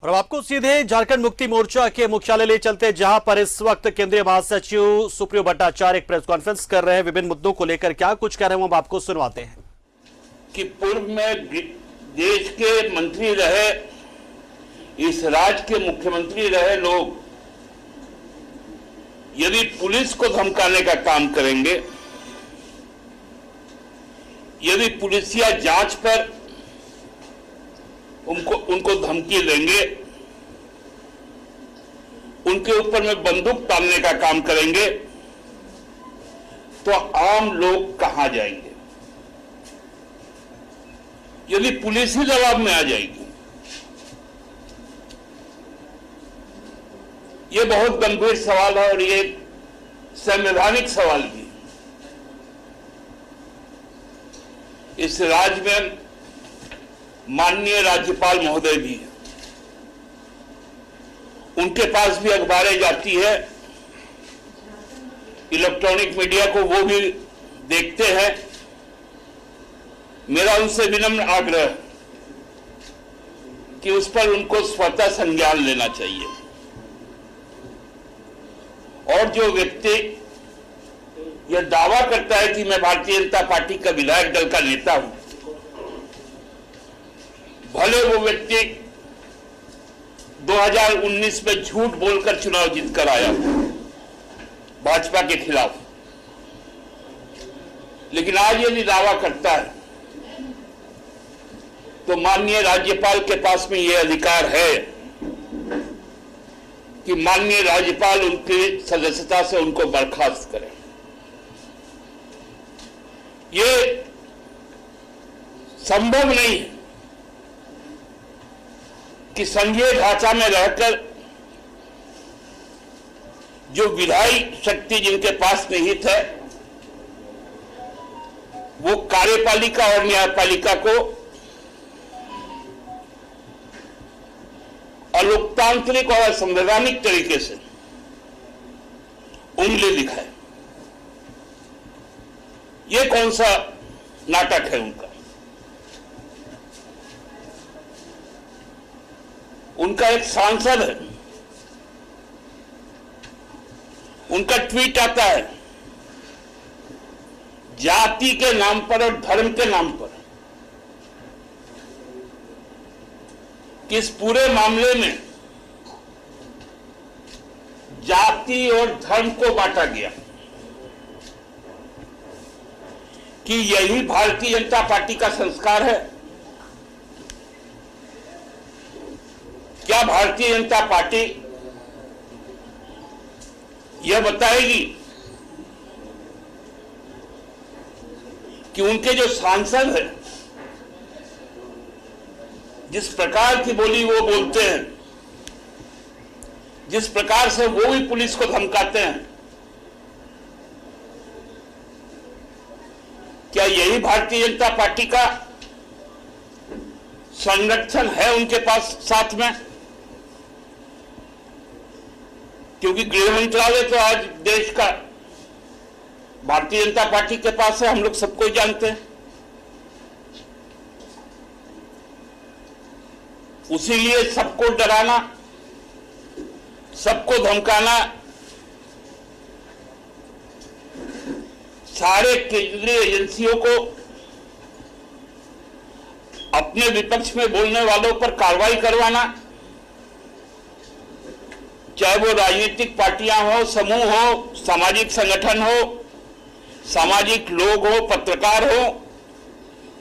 और अब आपको सीधे झारखंड मुक्ति मोर्चा के मुख्यालय ले चलते हैं, जहां पर इस वक्त केंद्रीय महासचिव सुप्रियो भट्टाचार्य एक प्रेस कॉन्फ्रेंस कर रहे हैं। विभिन्न मुद्दों को लेकर क्या कुछ कह रहे हैं वो हम आपको सुनवाते हैं। कि पूर्व में देश के मंत्री रहे, इस राज्य के मुख्यमंत्री रहे लोग यदि पुलिस को धमकाने का काम करेंगे, यदि पुलिसिया जांच पर उनको धमकी देंगे, उनके ऊपर में बंदूक तानने का काम करेंगे, तो आम लोग कहां जाएंगे? यदि पुलिस ही दबाव में आ जाएगी, यह बहुत गंभीर सवाल है और ये संवैधानिक सवाल भी। इस राज्य में माननीय राज्यपाल महोदय भी है, उनके पास भी अखबारें जाती है, इलेक्ट्रॉनिक मीडिया को वो भी देखते हैं। मेरा उनसे विनम्र आग्रह कि उस पर उनको स्वतः संज्ञान लेना चाहिए। और जो व्यक्ति यह दावा करता है कि मैं भारतीय जनता पार्टी का विधायक दल का नेता हूं, भले वो व्यक्ति 2019 में झूठ बोलकर चुनाव जीतकर आया भाजपा के खिलाफ, लेकिन आज यदि दावा करता है तो माननीय राज्यपाल के पास में यह अधिकार है कि माननीय राज्यपाल उनकी सदस्यता से उनको बर्खास्त करें। यह संभव नहीं है कि संघीय ढांचा में रहकर जो विधायी शक्ति जिनके पास निहित है, वो कार्यपालिका और न्यायपालिका को अलोकतांत्रिक और असंवैधानिक तरीके से उंगली दिखाए। ये कौन सा नाटक है उनका? उनका एक सांसद है, उनका ट्वीट आता है जाति के नाम पर और धर्म के नाम पर कि इस पूरे मामले में जाति और धर्म को बांटा गया, कि यही भारतीय जनता पार्टी का संस्कार है। क्या भारतीय जनता पार्टी यह बताएगी कि उनके जो सांसद हैं, जिस प्रकार की बोली वो बोलते हैं, जिस प्रकार से वो भी पुलिस को धमकाते हैं, क्या यही भारतीय जनता पार्टी का संरक्षण है उनके पास साथ में? क्योंकि गृह मंत्रालय तो आज देश का भारतीय जनता पार्टी के पास है, हम लोग सबको ही जानते हैं। उसीलिए सबको डराना, सबको धमकाना, सारे केंद्रीय एजेंसियों को अपने विपक्ष में बोलने वालों पर कार्रवाई करवाना, चाहे वो राजनीतिक पार्टियां हो, समूह हो, सामाजिक संगठन हो, सामाजिक लोग हो, पत्रकार हो,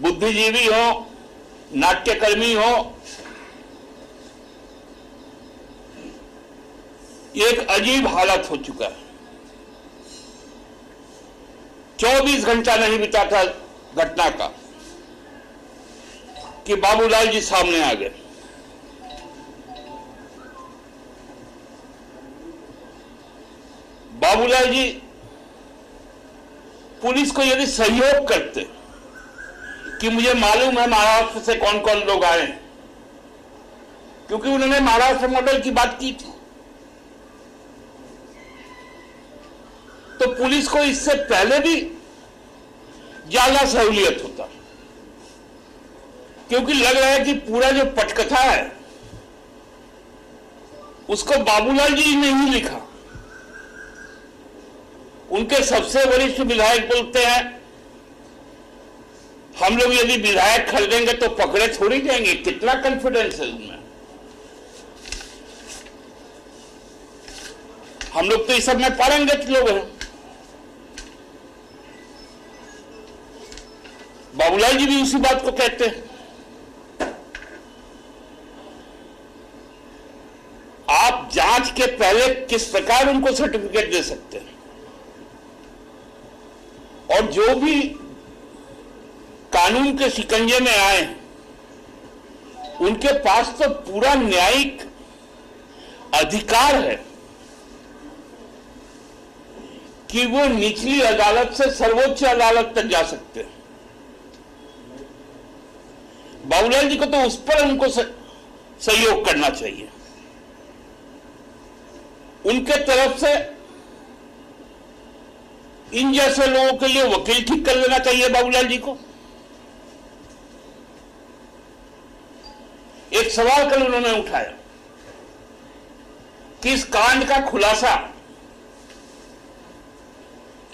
बुद्धिजीवी हो, नाट्यकर्मी हो, एक अजीब हालत हो चुका है। 24 घंटा नहीं बीता था घटना का कि बाबूलाल जी सामने आ गए। बाबूलाल जी पुलिस को यदि सहयोग करते कि मुझे मालूम है महाराष्ट्र से कौन कौन लोग आए, क्योंकि उन्होंने महाराष्ट्र मॉडल की बात की थी, तो पुलिस को इससे पहले भी ज्यादा सहूलियत होता। क्योंकि लग रहा है कि पूरा जो पटकथा है उसको बाबूलाल जी ने ही लिखा। उनके सबसे वरिष्ठ विधायक बोलते हैं हम लोग यदि विधायक खरीदेंगे तो पकड़े थोड़ी जाएंगे। कितना कॉन्फिडेंस है उनमें। हम लोग तो इस सब में पारंगत लोग हैं। बाबूलाल जी भी उसी बात को कहते हैं। आप जांच के पहले किस प्रकार उनको सर्टिफिकेट दे सकते हैं? और जो भी कानून के शिकंजे में आए उनके पास तो पूरा न्यायिक अधिकार है कि वो निचली अदालत से सर्वोच्च अदालत तक जा सकते हैं। बाबूलाल जी को तो उस पर उनको सहयोग करना चाहिए। उनके तरफ से इन जैसे लोगों के लिए वकील ठीक कर लेना चाहिए बाबूलाल जी को। एक सवाल कल उन्होंने उठाया कि इस कांड का खुलासा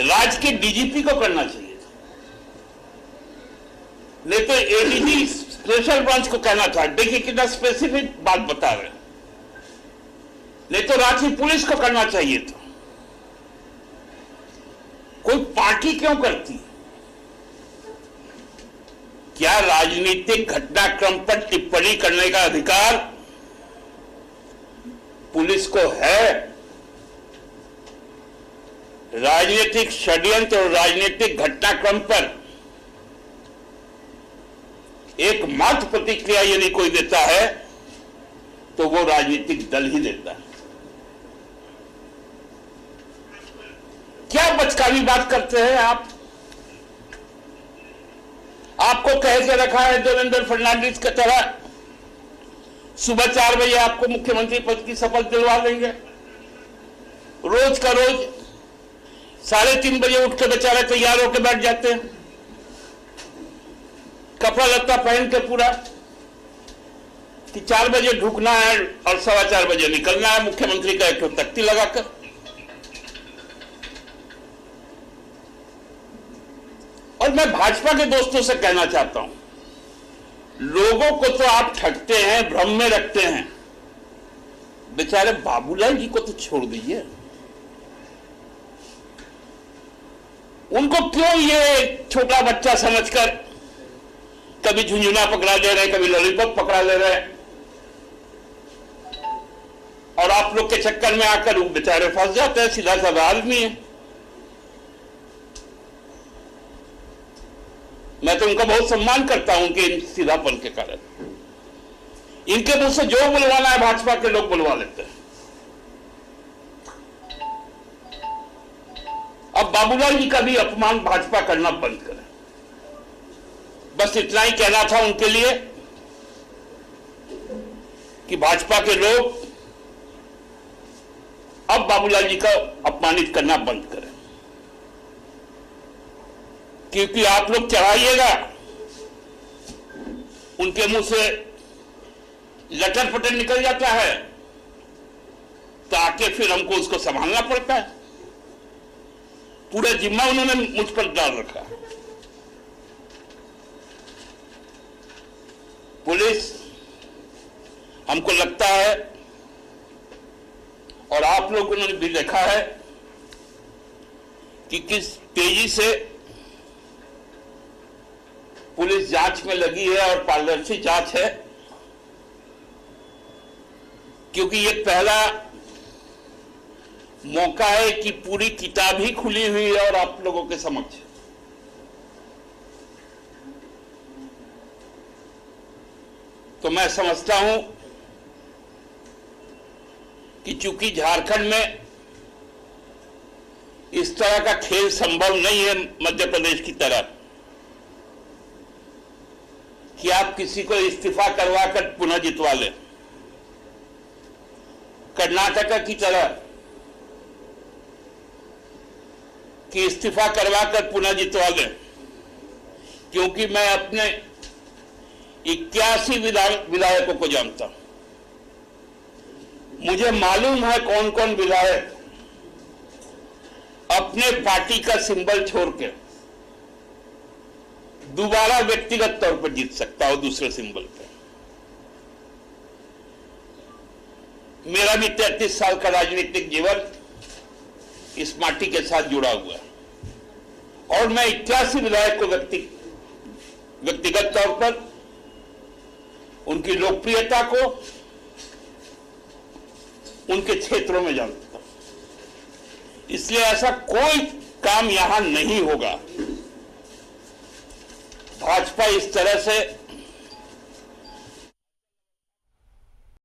राज्य के डीजीपी को करना चाहिए, नहीं तो एडीजी स्पेशल ब्रांच को कहना था। देखिए कितना स्पेसिफिक बात बता रहे हैं। नहीं तो रांची पुलिस को करना चाहिए था। कोई पार्टी क्यों करती? क्या राजनीतिक घटनाक्रम पर टिप्पणी करने का अधिकार पुलिस को है? राजनीतिक षड्यंत्र और राजनीतिक घटनाक्रम पर एकमात्र प्रतिक्रिया यदि कोई देता है तो वो राजनीतिक दल ही देता है। क्या बचकानी बात करते हैं आप? आपको कह के रखा है देवेंद्र फडणवीस की तरह सुबह 4 बजे आपको मुख्यमंत्री पद की शपथ दिलवा देंगे। रोज का रोज 3:30 बजे उठ के बेचारे तैयार होकर बैठ जाते हैं, कपड़ा लत्ता पहन के पूरा, कि 4 बजे ढुकना है और 4:15 बजे निकलना है मुख्यमंत्री का एक तख्ती लगाकर। और मैं भाजपा के दोस्तों से कहना चाहता हूं, लोगों को तो आप ठगते हैं, भ्रम में रखते हैं, बेचारे बाबूलाल जी को तो छोड़ दीजिए। उनको क्यों ये छोटा बच्चा समझकर कभी झुंझुना पकड़ा ले रहे, कभी लॉलीपॉप पकड़ा ले रहे, और आप लोग के चक्कर में आकर वो बेचारे फंस जाते हैं। सीधा साधा आदमी है। मैं तो उनका बहुत सम्मान करता हूं उनके सीधापन के कारण। इनके मुंह से जो बुलवाना है भाजपा के लोग बुलवा लेते हैं। अब बाबूलाल जी का भी अपमान भाजपा करना बंद करें। बस इतना ही कहना था उनके लिए कि भाजपा के लोग अब बाबूलाल जी का अपमानित करना बंद करें, क्योंकि आप लोग चढ़ाइएगा, उनके मुंह से लटर पटर निकल जाता है तो आके फिर हमको उसको संभालना पड़ता है। पूरा जिम्मा उन्होंने मुझ पर डाल रखा है। पुलिस, हमको लगता है और आप लोगों ने भी देखा है कि किस तेजी से पुलिस जांच में लगी है और पारदर्शी जांच है, क्योंकि ये पहला मौका है कि पूरी किताब ही खुली हुई है और आप लोगों के समक्ष। तो मैं समझता हूं कि चूंकि झारखंड में इस तरह का खेल संभव नहीं है मध्य प्रदेश की तरह कि आप किसी को इस्तीफा करवाकर पुनः जितवा लें, कर्नाटका की तरह कि इस्तीफा करवाकर पुनः जितवा लें। क्योंकि मैं अपने 81 विधायकों को जानता हूं, मुझे मालूम है कौन कौन विधायक अपने पार्टी का सिंबल छोड़ के दोबारा व्यक्तिगत तौर पर जीत सकता हो दूसरे सिंबल पे। मेरा भी 33 साल का राजनीतिक जीवन इस माटी के साथ जुड़ा हुआ है और मैं 81 विधायक को व्यक्तिगत तौर पर उनकी लोकप्रियता को उनके क्षेत्रों में जानता हूं, इसलिए ऐसा कोई काम यहां नहीं होगा। भाजपा इस तरह से